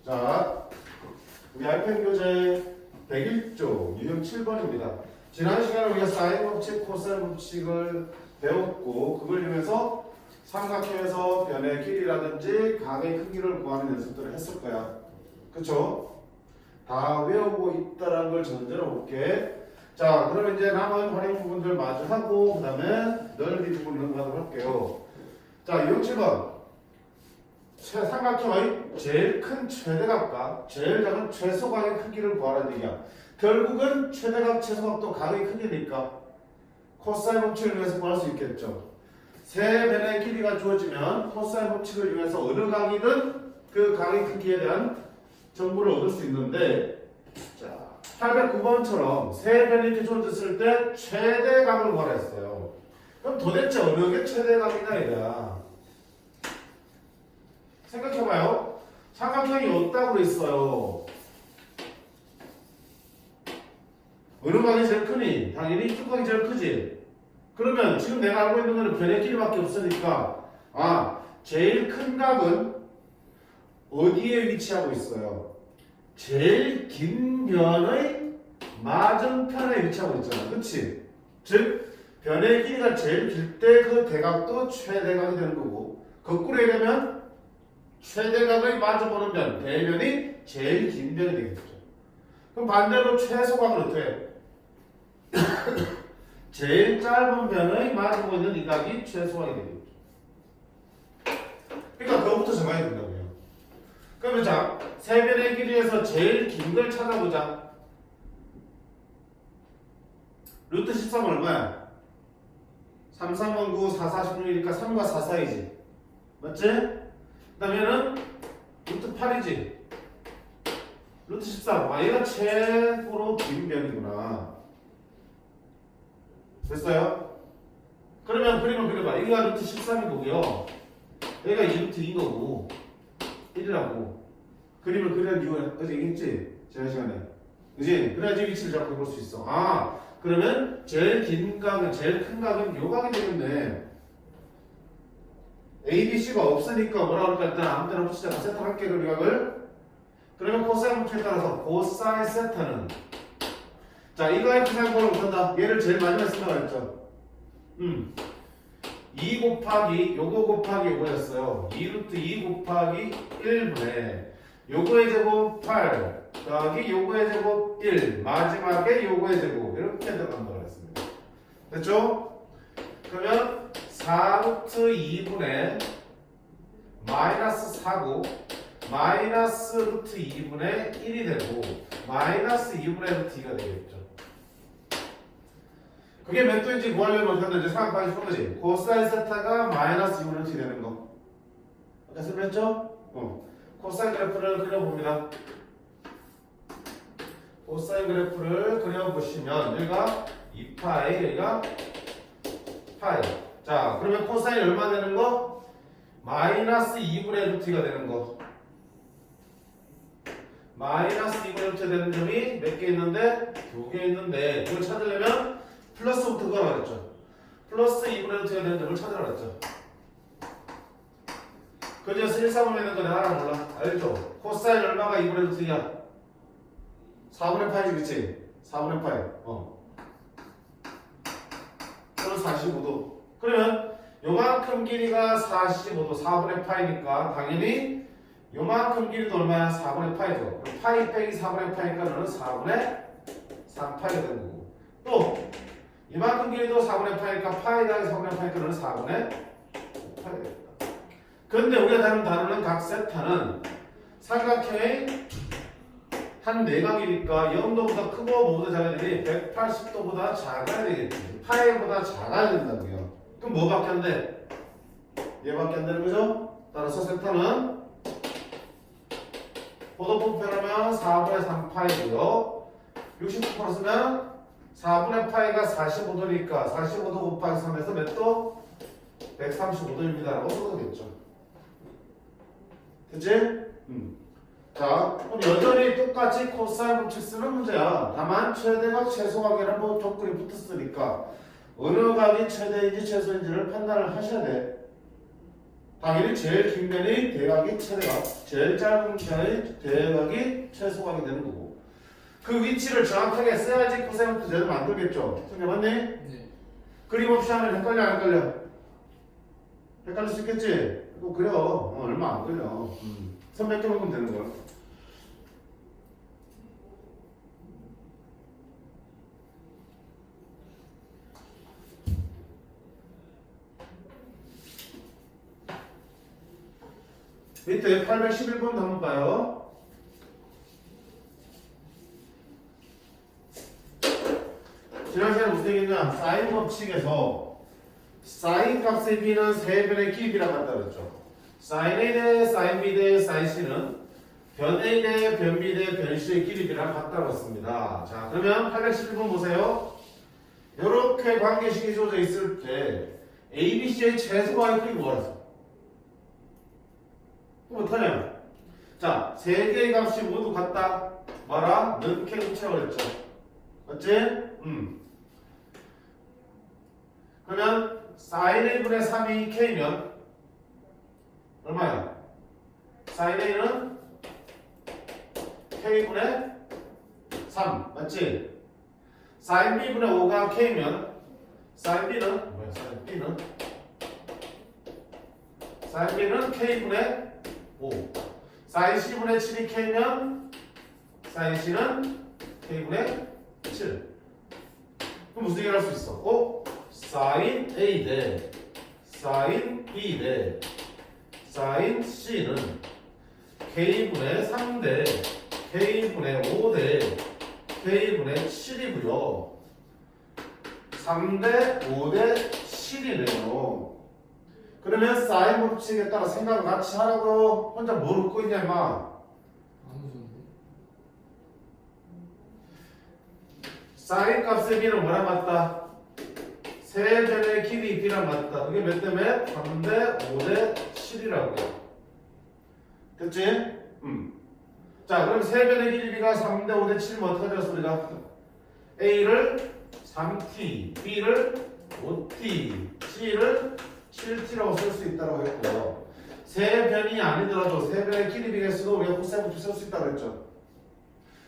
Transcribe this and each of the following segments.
자, 우리 알펜 교재 101조 유형 7번입니다. 지난 시간에 우리가 사인 법칙, 코사인 법칙을 배웠고 그걸 이용해서 삼각형에서 변의 길이라든지 각의 크기를 구하는 연습들을 했을 거야. 그쵸? 다 외우고 있다는 걸 전제로 볼게. 자, 그러면 이제 남은 활용 부분들 마저 하고 그 다음에 넓이 부분 넘어가도록 할게요. 자, 유형 7번. 삼각형의 제일 큰 최대각과 제일 작은 최소각의 크기를 구하라는 얘기야. 결국은 최대각, 최소각도 각의 크기니까 코사인 법칙을 이용해서 구할 수 있겠죠. 세 변의 길이가 주어지면 코사인 법칙을 이용해서 어느 각이든 그 각의 크기에 대한 정보를 얻을 수 있는데, 자, 809번처럼 세 변이 이렇게 주어졌을 때 최대각을 구하라 했어요. 그럼 도대체 어느 게 최대각이냐 이거야. 생각해봐요. 삼각형이 없다고 있어요. 어느 각이 제일 크니? 당연히 이쪽 각이 제일 크지. 그러면 지금 내가 알고 있는 거는 변의 길이밖에 없으니까 제일 큰 각은 어디에 위치하고 있어요? 제일 긴 변의 맞은편에 위치하고 있잖아. 그치? 즉 변의 길이가 제일 길 때 그 대각도 최대각이 되는 거고, 거꾸로 얘기하면 최대각의 마주보는 변, 대변이 제일 긴 변이 되겠죠. 그럼 반대로 최소각은 어떻게 해? 제일 짧은 변의 마주보고 있는 이 각이 최소각이 되겠죠. 그러니까 그거부터 정해야 된다고요. 그러면 자, 세 변의 길이에서 제일 긴 걸 찾아보자. 루트 13은 얼마야? 3, 3은 9, 4, 46이니까 3과 4 사이지. 맞지? 그 다음에는 루트 8이지. 루트 13. 얘가 최고로 긴 변이구나. 됐어요? 그러면 그림을 그려봐. 여기가 루트 13인 거고요. 여기가 2루트 2인 거고 1이라고. 그림을 그리는 이유가 어제 얘기했지? 지난 시간에. 그지? 그래야지 위치를 잡고 볼 수 있어. 그러면 제일 긴 각은, 제일 큰 각은 요 각이 되겠네. A, B, C가 없으니까 뭐라 그럴까? 일단 아무 때나 붙이자. 세타할게, 그 각을. 그러면 코사인 법칙에 따라서 코사인 세타는, 자, 이거의 코사인 번호 못한다. 얘를 제일 마지막에 쓴다고 했죠. 2 곱하기 요거 곱하기 요거였어요. 2루트 2 곱하기 1분의 요거의 제곱 8 더하기 요거의 제곱 1 마지막에 요거의 제곱 이렇게 들어간다고 했습니다. 됐죠? 그러면 4루트 2분의 마이너스 4고 마이너스 루트 2분의 1이 되고 마이너스 2분의 루트 2가 되겠죠. 그게 몇 도인지 구하려면 어떻게 하는지 생각하기 쉬운 거지. 코사인 세타가 마이너스 2분의 루트 2 되는 거. 아까 설명했죠? 코사인 그래프를 그려봅니다. 코사인 그래프를 그려보시면 여기가 2파이, 여기가 파이. 자, 그러면 코사인 얼마 되는 거? 마이너스 2분의 루트 2가 되는 거. 마이너스 2분의 루트 되는 점이 몇 개 있는데? 2개 있는데 그걸 찾으려면 플러스부터 그거라 그랬죠. 플러스 2분의 루트가 되는 점을 찾으라 그랬죠. 그 중에서 1, 3분의 있는 거 내가 하나 몰라. 알죠? 코사인 얼마가 2분의 루트 2야? 4분의 파이지, 그치? 4분의 파이. 그럼 45도. 그러면 요만큼 길이가 45도, 4분의 파이니까 당연히 요만큼 길이도 얼마야? 4분의 파이죠. 그럼 파이 빼기 4분의 파이니까 너는 4분의 3파이가 되는 거고. 또 이만큼 길이도 4분의 파이니까 파이 더하기 4분의 파이니까 너는 4분의 5파이가 되겠다. 그런데 우리가 다루는 각 세타는 삼각형의 한 내각이니까 0도보다 크고 뭐보다 작아야 되니 180도보다 작아야 되겠지. 파이보다 작아야 된다고요. 그럼 뭐밖에 안 돼? 얘밖에 안 되는 거죠? 따라서 세타는 고도부 표현하면 4분의 3파이고요. 69% 쓰면 4분의 파이가 45도니까 45도 곱하기 3에서 몇 도? 135도입니다 라고 써도 되겠죠. 됐지? 자, 그럼 여전히 똑같이 코사인 법칙 쓰는 문제야. 다만 최대각, 최소각이라는 뭐 조건이 붙었으니까 어느 각이 최대인지 최소인지를 판단을 하셔야 돼. 당연히 제일 긴 면이 대각이 최대각, 제일 짧은 면이 대각이 최소각이 되는 거고. 그 위치를 정확하게 써야지 코사인부터 제대로 만들겠죠. 선생님 맞니? 네. 그림 없이 하면 헷갈려 안 헷갈려? 헷갈릴 수 있겠지? 또 그려. 얼마 안 걸려. 선 몇 개 먹으면 되는 거야. 밑에 811번 한번 봐요. 지난 시간에 무슨 얘기했냐? 사인 법칙에서 사인 값의 b는 세변의 길이라고 한다 그랬죠. 사인 a 대 사인 b 대 사인 c는 변 a 대 변 b 대 변 c의 길이랑 같다고 했습니다. 자, 그러면 811번 보세요. 이렇게 관계식이 주어져 있을 때 a, b, c의 최소화의 크기 뭐라서? 어떡하냐? 자, 세 개의 값이 모두 같다. 뭐라? 는 k 우체라고 그랬죠. 맞지? 그러면 sin a분의 3이 k면 얼마야? sin a는 k분의 3 맞지? sin b분의 5가 k면 sin b는 뭐야? sin b는 k분의 5 sin c분의 7이 k면 sin c는 k분의 7 그럼 무슨 얘기를 할 수 있어? sin A 대 sin B 대 sin C는 K분의 3 대 K분의 5 대 K분의 7이고요. 3 대 5 대 7이네요. 그러면 sin 법칙에 따라 생각을 같이 하라고 혼자 뭘 웃고 있냐 임마. 아무 소리. sin 값의 b는 뭐랑 같다? 세변의 길이 b랑 같다. 그게 몇 대면? 3대 5대 7이라고요. 됐지? 자, 그럼 세변의 길이 b가 3대 5대 7면 어떻게 되었어 우리가? a를 3t, b를 5t, c를 7t라고 쓸 수 있다고 했고요. 세변이 아니더라도 세변의 길이 b겠어도 우리가 코사인부터 쓸 수 있다고 했죠.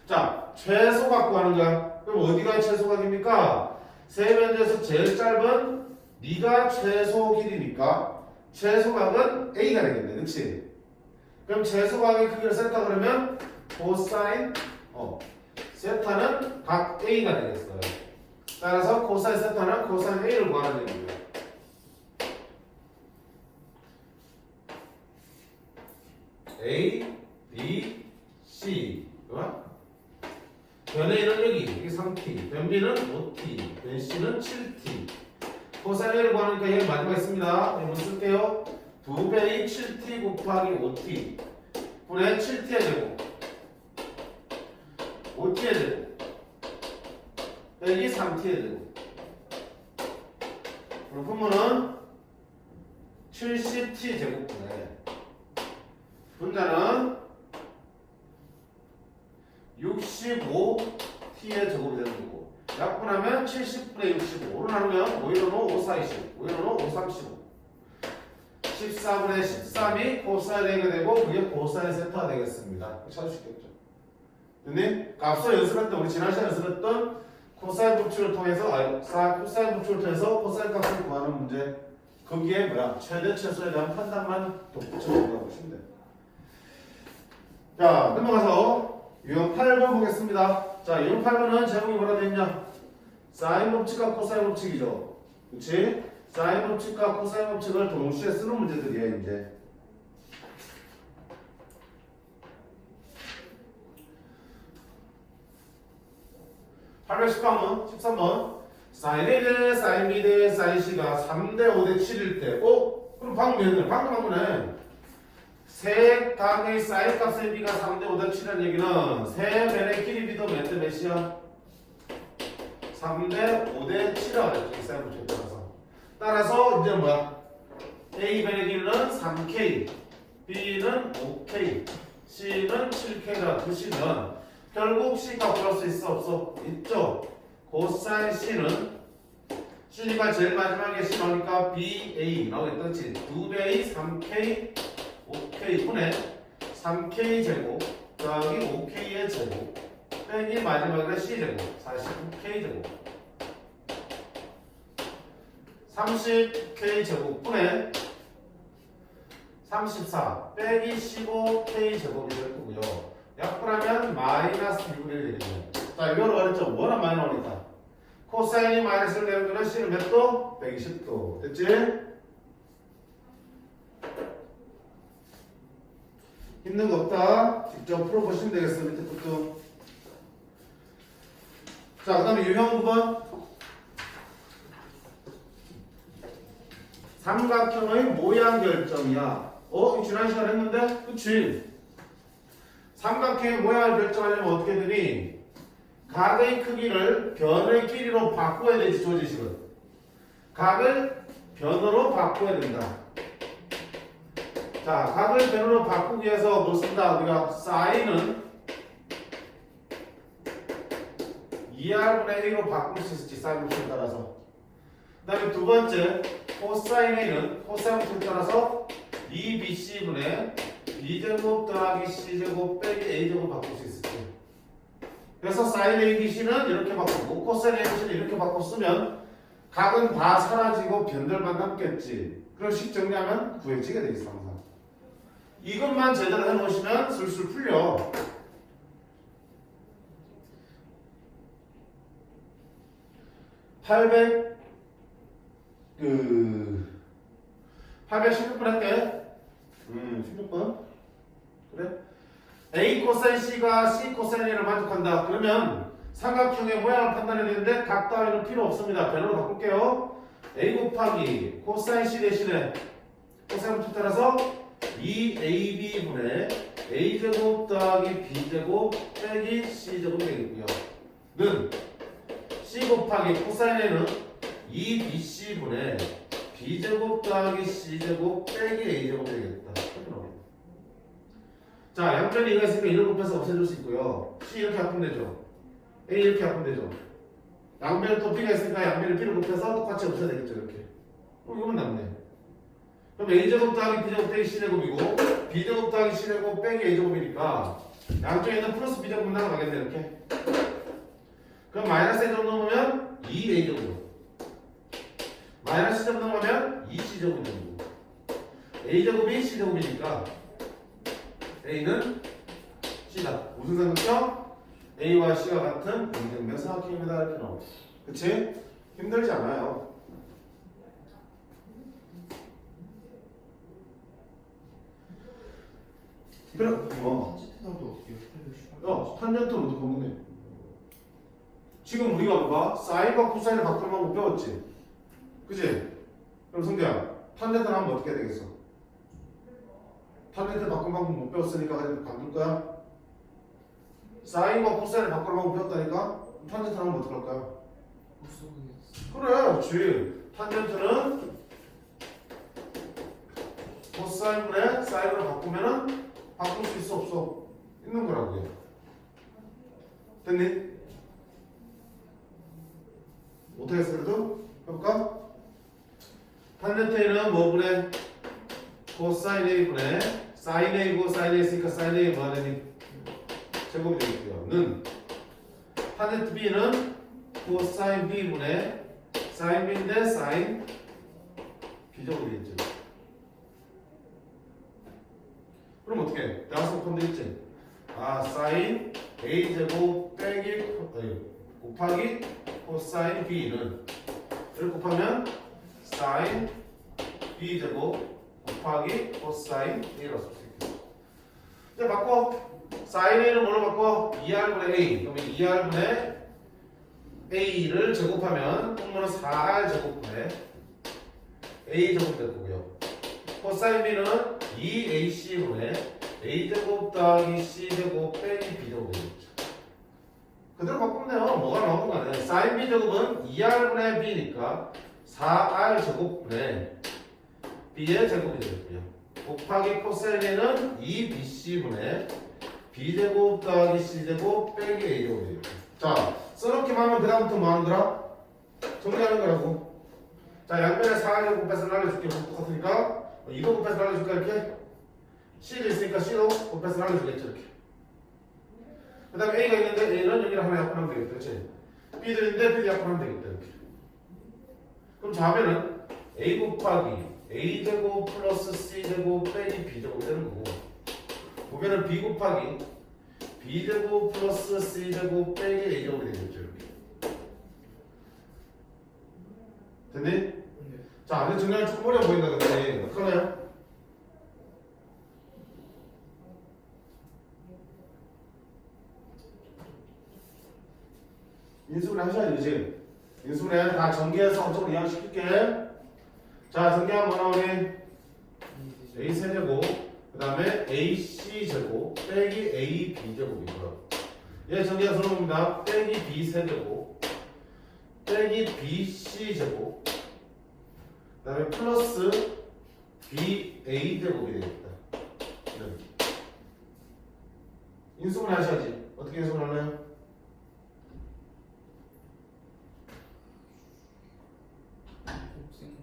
자, 최소 갖고 하는 거야. 그럼 어디가 최소각입니까? 세변에서 제일 짧은 네가 최소 길이니까 최소각은 A가 되겠네. 그렇지? 그럼 최소각의 크기를 세타 그러면 코사인 세타는 각 A가 되겠어요. 따라서 코사인 세타는 코사인 A를 구하는 얘기예요. A, B, C 변 A는 여기 3t, 변 B는 5t, 변 C는 7t. 코사인 A를 구하니까 여기 마지막에 있습니다. 뭐 쓸게요? 2배의 7t 곱하기 5t 분의 7t의 제곱 5t의 제곱 빼기 3t의 제곱 분모는 70t 제곱분의 분자는 65t의 제곱이 되는 거고 약분하면 70분의 65를 나누면 5 1 5, 5 4, 20 5 1 5, 5 3, 15 14분의 13이 코사인 A가 되고 그게 코사인 세타가 되겠습니다. 찾을 수 있겠죠. 근데 앞서 연습할 때 우리 지난 시간에 연습했던 코사인 법칙을 통해서 코사인 법칙을 통해서 코사인 값을 구하는 문제 거기에 최대 최소에 대한 판단만 덧붙여준다고 보시면 돼요. 자, 넘어가서 유형 8번 보겠습니다. 자, 유형 8번은 제목이 뭐라 되어있냐? 사인 법칙과 코사인 법칙이죠. 그치? 사인 법칙과 코사인 법칙을 동시에 쓰는 문제들이에요, 이제. (813번) 13번 사인 A 대 사인 B 대 사인 C가 3대 5대 7일 때 그럼 방금 했네. 방금 한 거네. 세 강의 사인 값의 B가 3대 5대 7이라는 얘기는 세 변의 길이 B도 몇 대 몇이야? 3대 5대 7이라고 했죠. 사인 법칙에 따라서. 따라서 이제 뭐야? A 변의 길이는 3K, B는 5K, C는 7K라 두시면 결국 C가 구할 수 있어 없어? 있죠. 코사인 C는 C니까 제일 마지막에 C 나오니까 BA 나오겠다. 그렇지? 2배의 3K 5K 분의 3K 제곱 더하기 5K의 제곱 빼기 마지막에 C 제곱 49K 제곱 30K 제곱 분의 34 빼기 15K 제곱이 될 거고요. 약분하면 마이너스 2분의 1 되겠네요. 자, 이걸 어렵죠? 워낙 많이 나오니까. 코사인이 마이너스를 내는 거는 C는 몇 도? 120도. 됐지? 힘든 거 없다. 직접 풀어보시면 되겠어. 밑에 것도. 자, 그 다음에 유형 9번. 삼각형의 모양 결정이야. 이거 지난 시간에 했는데? 그치? 삼각형의 모양을 결정하려면 어떻게 되니? 각의 크기를 변의 길이로 바꿔야 되지, 조지식은. 각을 변으로 바꿔야 된다. 자, 각을 변으로 바꾸기 위해서 뭐 쓴다? 우리가 사인은 2R분의 A로 바꿀 수 있을지, 사인 법칙에 따라서. 그 다음에 두 번째, 코사인 A는 코사인 법칙에 따라서 2BC분의 B제곱 더하기 C제곱 빼기 A제곱 바꿀 수 있을지. 그래서 사인 ABC는 이렇게 바꾸고 코사인 ABC는 이렇게 바꿔 쓰면 각은 다 사라지고 변들만 남겠지. 그런 식 정리하면 구해지게 돼 있어 항상. 이것만 제대로 해놓으시면 술술 풀려. 그 816번 할게. 16번. 그래? A 코사인 C가 C 코사인 A를 만족한다. 그러면 삼각형의 모양을 판단해야 되는데 각 따위는 필요 없습니다. 변으로 바꿀게요. A 곱하기 코사인 C 대신에 코사인 법칙 따라서 2AB분의 A제곱 더하기 B제곱 빼기 C제곱이 되겠고요. 는 C 곱하기 코사인 A는 2BC분의 B제곱 더하기 C제곱 빼기 A제곱이 되겠다. 자, 양변이 이가 있으니까 이를 곱해서 없애줄 수 있고요. C 이렇게 바꾸면 되죠. A 이렇게 바꾸면 되죠. 양변에 또 B가 있으니까 양변에 B를 곱해서 똑같이 없애야 되겠죠. 이렇게. 이거만 남네. 그럼 A제곱 더하기 B제곱 빼기 C제곱이고 B제곱 더하기 C제곱 빼기 A제곱이니까 양쪽에 있는 플러스 B제곱만 나가겠네. 이렇게. 그럼 마이너스 A제곱 넣으면 2A제곱. 마이너스 C제곱 넣으면 2C제곱이 되는 거고. A제곱이 C제곱이니까 A는 C다. 무슨 삼각형? A와 C가 같은 이등변 삼각형입니다. 이렇게 나오고. 그치? 힘들지 않아요. 그럼 탄젠트 먼저 보면 돼. 지금 우리가 뭐가 사인과 코사인을 바꾸는 방법 배웠지? 그치? 그럼 성대야, 탄젠트를 하면 어떻게 해야 되겠어? 탄젠트 바꾼 방법 못 배웠으니까 그냥 바꿀 거야? 사인과 코사인을 바꾸는 방법 배웠다니까? 탄젠트 하면 어떡할 거야? 그래, 그렇지. 탄젠트는 코사인분의 사인으로 바꾸면은 바꿀 수 있어 없어? 있는 거라고요. 됐니? 못하겠어 그래도? 해볼까? 탄젠트 A는 뭐분의 코사인 A분의 사인 A고 사인 A 있으니까 사인 A 뭐 하느니? 제곱이 되겠고요. 는 탄젠트 B는 코사인 B분의 사인 B인데 사인 B제곱이 되겠죠. 그럼 어떻게 해? 나와서 곱하면 되겠지? 사인 A제곱 빼기 곱하기 코사인 B는 이렇게 곱하면 사인 B제곱 곱하기 코사인 A라고 쓸 수 있겠죠. 이제 바꿔. 사인 A는 뭘로 바꿔? 2R분의 A. 그러면 2R분의 A를 제곱하면 통문은 4R 제곱분의 A제곱 될 거고요. 코사인 B는 2AC분의 A제곱 더하기 C제곱 빼기 B제곱 되겠죠. 그대로 바꾸면 돼요. 뭐가 나오든 간에 사인 B제곱은 2R분의 B니까 4R 제곱분의 B의 제곱이 되겠고요. 곱하기 코사인 A는 2BC분의 B제곱 더하기 C제곱 빼기 A제곱이 되겠죠. 자, 써놓기만 하면 그 다음부터 뭐 하는 거라? 정리하는 거라고. 자, 양변에 4를 곱해서 날려줄게. 똑같으니까 이거 곱해서 날려줄까 이렇게? C도 있으니까 C도 곱해서 날려주겠죠 이렇게. 그 다음에 A가 있는데 A는 여기를 하나 약분하면 되겠다. 그렇지? B도 있는데 B도 약분하면 되겠다 이렇게. 그럼 좌변은 A 곱하기 A제곱 플러스 C제곱 빼기 B제곱 되는 거고, 우변은 B 곱하기 B제곱 플러스 C제곱 빼기 A제곱이 되겠죠 이렇게. 됐니? 네. 자, 근데 정리하면 조금 어려워 보인다 근데 어떡하나요? 인수분해 하셔야지 그치? 인수분해 다 전개해서 어쩌고 이해시킬게. 자, 전개하면 뭐나 우리 A 세제곱 그 다음에 AC 제곱 빼기 A B제곱이고요. 얘 전개해서 봅니다. 빼기 B 세제곱 빼기 BC 제곱 그 다음에 플러스 BA 제곱이 되겠다. 이런. 인수분해 하셔야지. 어떻게 인수분해 하나요? 곱셈.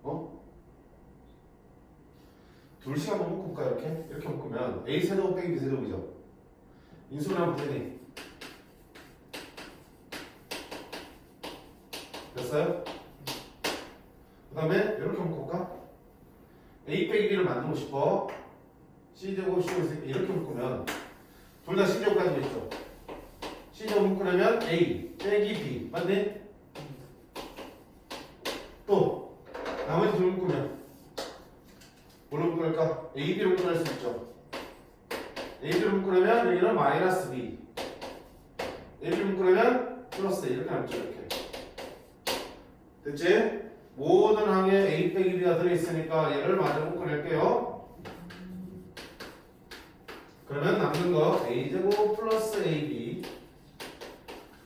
어? 둘씩 한번 묶을까 이렇게? 이렇게 묶으면 A 세제곱 빼기 B 세제곱이죠. 인수분해 하면 되니? 됐어요? 그 다음에 이렇게 묶을까? A 빼기 B를 만들고 싶어. C제곱 C제곱 이렇게 묶으면 둘 다 C제곱까지 있죠. C제곱 묶으려면 A 빼기 B 맞니? 또 나머지 둘 묶으면 뭘로 묶을까? A, B로 묶을 수 있죠. A, B로 묶으려면 여기는 마이너스 B A, B로 묶으려면 플러스 A 이렇게 남죠 이렇게. 됐지? 모든 항에 A 빼기 B가 들어있으니까 얘를 마저 묶어낼게요. 그러면 남는 거 A제곱 플러스 AB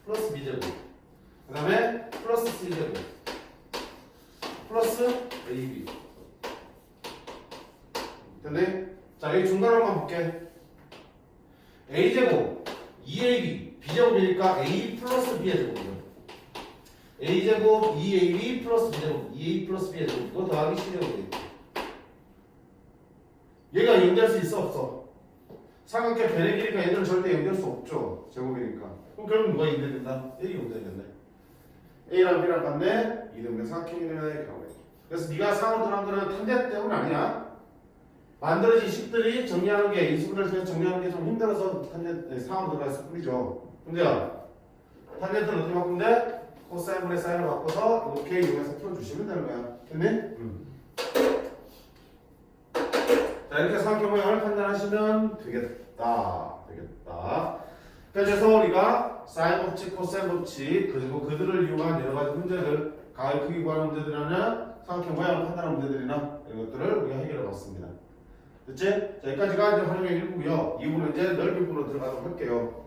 플러스 B제곱 그 다음에 플러스 C제곱 플러스 AB 됐네? 자, 여기 중간으로만 볼게. A제곱 2AB B제곱이니까 A 플러스 B의 제곱이요. A제곱 2AB 플러스 B제곱 2A 플러스 B의 제곱 이거 더하기 C제곱이 되겠다. 얘가 연결할 수 있어 없어? 삼각형 변의 길이가 얘들은 절대 연결할 수 없죠. 제곱이니까. 그럼 결국 누가 연결된다? A가 연결된다. A랑 B랑 같네. 이등변 삼각형이네. 그래서 네가 상으로 들어간 거는 탄대 때문 아니야. 만들어진 식들이 정리하는 게 인수분해를 통해서 정리하는 게 좀 힘들어서 탄대 상으로 들어갔을 뿐이죠. 근데요. 탄젠트는 어떻게 바꾸면 돼? 코사인분의 사인을 바꿔서 이렇게 이용해서 풀어주시면 되는 거야. 됐니? 자, 이렇게 삼각형 모양을 판단하시면 되겠다. 그래서 우리가 사인 법칙, 코사인 법칙, 그리고 그들을 이용한 여러 가지 문제들, 가의 크기 구하는 문제들이나 삼각형 모양을 판단하는 문제들이나 이런 것들을 우리가 해결해 봤습니다. 됐지? 자, 여기까지가 이제 활용의 1부고요. 2부는 이제 넓은 부분으로 들어가도록 할게요.